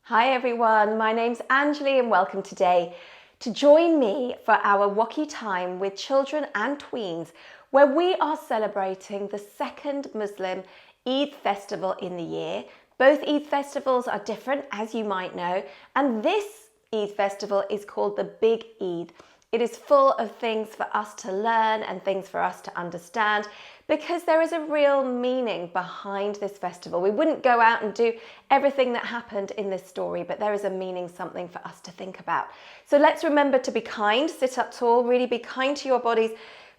Hi everyone, my name's Anjali and welcome today to join me for our Walkie Time with Children and Tweens, where we are celebrating the second Muslim Eid festival in the year. Both Eid festivals are different, as you might know, and this Eid festival is called the Big Eid. It is full of things for us to learn and things for us to understand, because there is a real meaning behind this festival. We wouldn't go out and do everything that happened in this story, but there is a meaning, something for us to think about. So let's remember to be kind, sit up tall, really be kind to your bodies.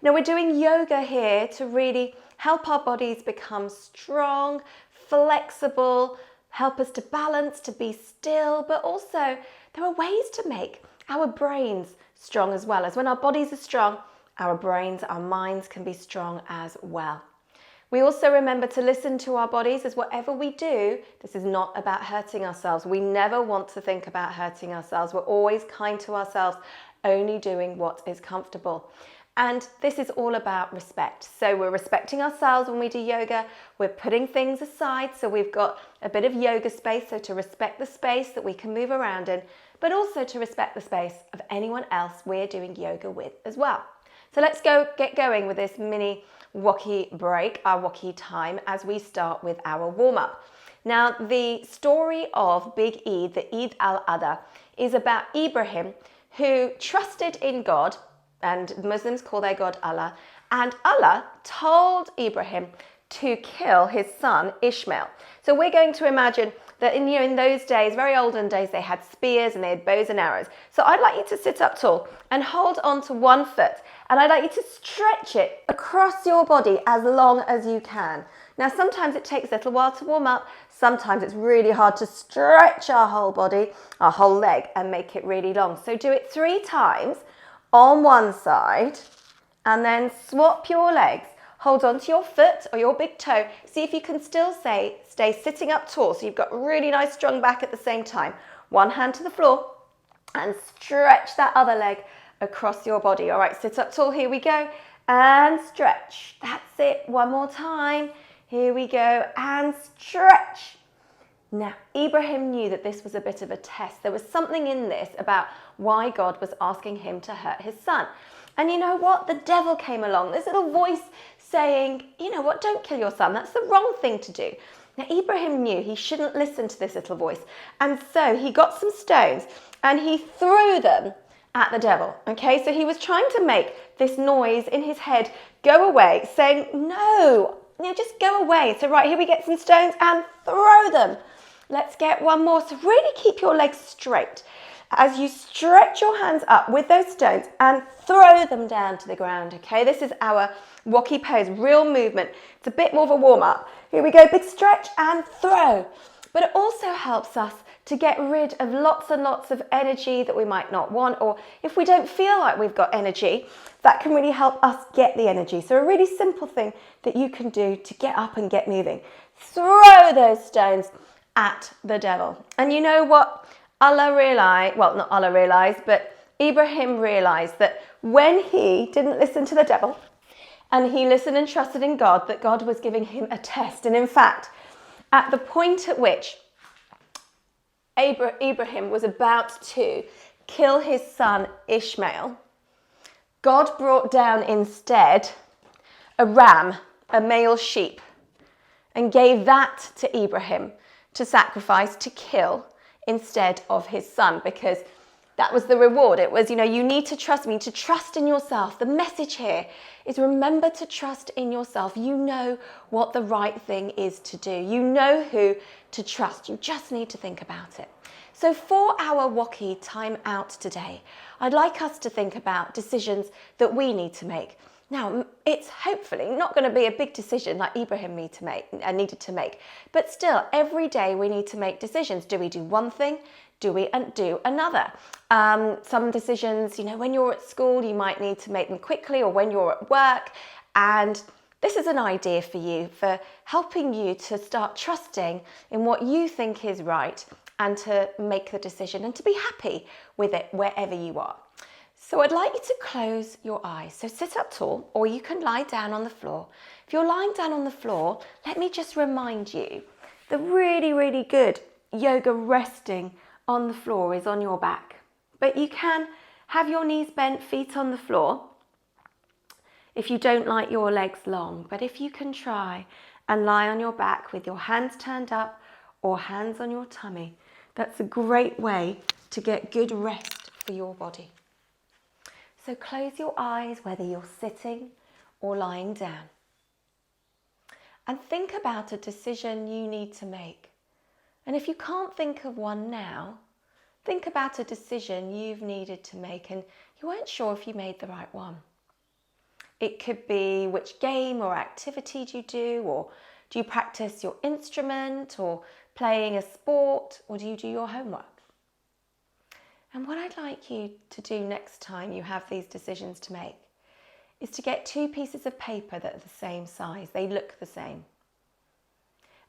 Now we're doing yoga here to really help our bodies become strong, flexible, help us to balance, to be still, but also there are ways to make our brains strong as well. As when our bodies are strong, our brains, our minds can be strong as well. We also remember to listen to our bodies, as whatever we do, this is not about hurting ourselves. We never want to think about hurting ourselves. We're always kind to ourselves, only doing what is comfortable. And this is all about respect. So we're respecting ourselves when we do yoga. We're putting things aside. So we've got a bit of yoga space. So to respect the space that we can move around in, but also to respect the space of anyone else we're doing yoga with as well. So let's get going with this mini Walkie break, our Walkie time, as we start with our warm-up. Now, the story of Big Eid, the Eid al Adha, is about Ibrahim, who trusted in God, and Muslims call their God Allah, and Allah told Ibrahim to kill his son Ishmael. So we're going to imagine that in those days, very olden days, they had spears and they had bows and arrows. So I'd like you to sit up tall and hold on to one foot, and I'd like you to stretch it across your body as long as you can. Now, sometimes it takes a little while to warm up. Sometimes it's really hard to stretch our whole body, our whole leg, and make it really long. So do it 3 times on one side, and then swap your legs. Hold on to your foot or your big toe. See if you can still stay sitting up tall. So you've got really nice strong back at the same time. One hand to the floor and stretch that other leg across your body. All right, sit up tall. Here we go. And stretch. That's it. One more time. Here we go. And stretch. Now, Ibrahim knew that this was a bit of a test. There was something in this about why God was asking him to hurt his son. And you know what? The devil came along. This little voice saying, you know what, don't kill your son. That's the wrong thing to do. Now, Ibrahim knew he shouldn't listen to this little voice. And so he got some stones and he threw them at the devil. Okay, so he was trying to make this noise in his head go away, saying, no, just go away. So right, here we get some stones and throw them. Let's get one more. So really keep your legs straight as you stretch your hands up with those stones and throw them down to the ground, okay? This is our Walkie pose, real movement. It's a bit more of a warm-up. Here we go, big stretch and throw. But it also helps us to get rid of lots and lots of energy that we might not want, or if we don't feel like we've got energy, that can really help us get the energy. So a really simple thing that you can do to get up and get moving. Throw those stones at the devil. And you know what? Allah realized, well, not Allah realized, but Ibrahim realized that when he didn't listen to the devil and he listened and trusted in God, that God was giving him a test. And in fact, at the point at which Ibrahim was about to kill his son Ishmael, God brought down instead a ram, a male sheep, and gave that to Ibrahim to sacrifice, to kill, instead of his son, because that was the reward. It was, you need to trust me, to trust in yourself. The message here is remember to trust in yourself. You know what the right thing is to do. You know who to trust. You just need to think about it. So for our Walkie time out today, I'd like us to think about decisions that we need to make. Now, it's hopefully not going to be a big decision like Ibrahim needed to make, but still, every day we need to make decisions. Do we do one thing? Do we do another? Some decisions, when you're at school, you might need to make them quickly, or when you're at work. And this is an idea for you, for helping you to start trusting in what you think is right and to make the decision and to be happy with it wherever you are. So I'd like you to close your eyes. So sit up tall, or you can lie down on the floor. If you're lying down on the floor, let me just remind you the really, really good yoga resting on the floor is on your back. But you can have your knees bent, feet on the floor, if you don't like your legs long. But if you can try and lie on your back with your hands turned up or hands on your tummy, that's a great way to get good rest for your body. So close your eyes whether you're sitting or lying down. And think about a decision you need to make. And if you can't think of one now, think about a decision you've needed to make and you weren't sure if you made the right one. It could be which game or activity do you do, or do you practice your instrument or playing a sport, or do you do your homework? And what I'd like you to do next time you have these decisions to make is to get 2 pieces of paper that are the same size, they look the same,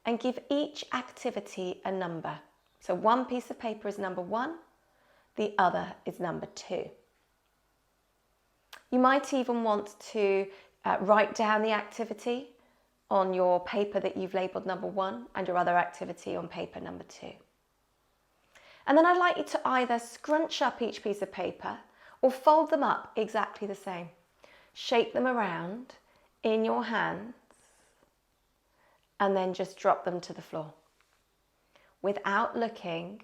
and give each activity a number. So one piece of paper is number 1, the other is number 2. You might even want to write down the activity on your paper that you've labelled number 1 and your other activity on paper number 2. And then I'd like you to either scrunch up each piece of paper or fold them up exactly the same. Shake them around in your hands and then just drop them to the floor without looking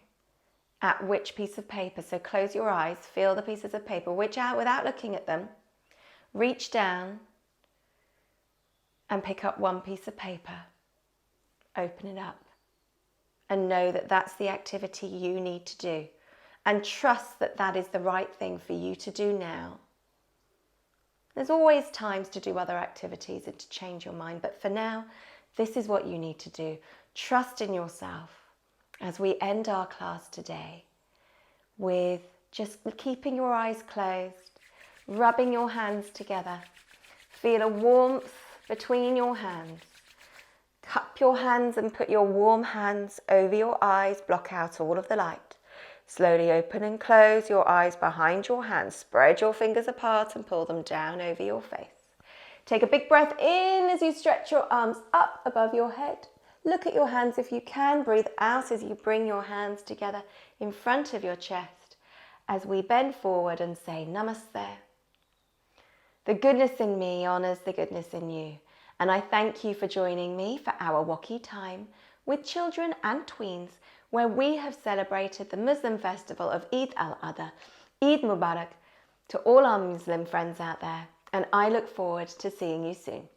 at which piece of paper. So close your eyes, feel the pieces of paper, without looking at them, reach down and pick up one piece of paper, open it up, and know that that's the activity you need to do, and trust that that is the right thing for you to do now. There's always times to do other activities and to change your mind, but for now, this is what you need to do. Trust in yourself as we end our class today with just keeping your eyes closed, rubbing your hands together. Feel a warmth between your hands. Cup your hands and put your warm hands over your eyes, block out all of the light. Slowly open and close your eyes behind your hands. Spread your fingers apart and pull them down over your face. Take a big breath in as you stretch your arms up above your head. Look at your hands if you can. Breathe out as you bring your hands together in front of your chest as we bend forward and say Namaste. The goodness in me honours the goodness in you. And I thank you for joining me for our Walkie Time with Children and Tweens, where we have celebrated the Muslim festival of Eid al Adha. Eid Mubarak to all our Muslim friends out there, and I look forward to seeing you soon.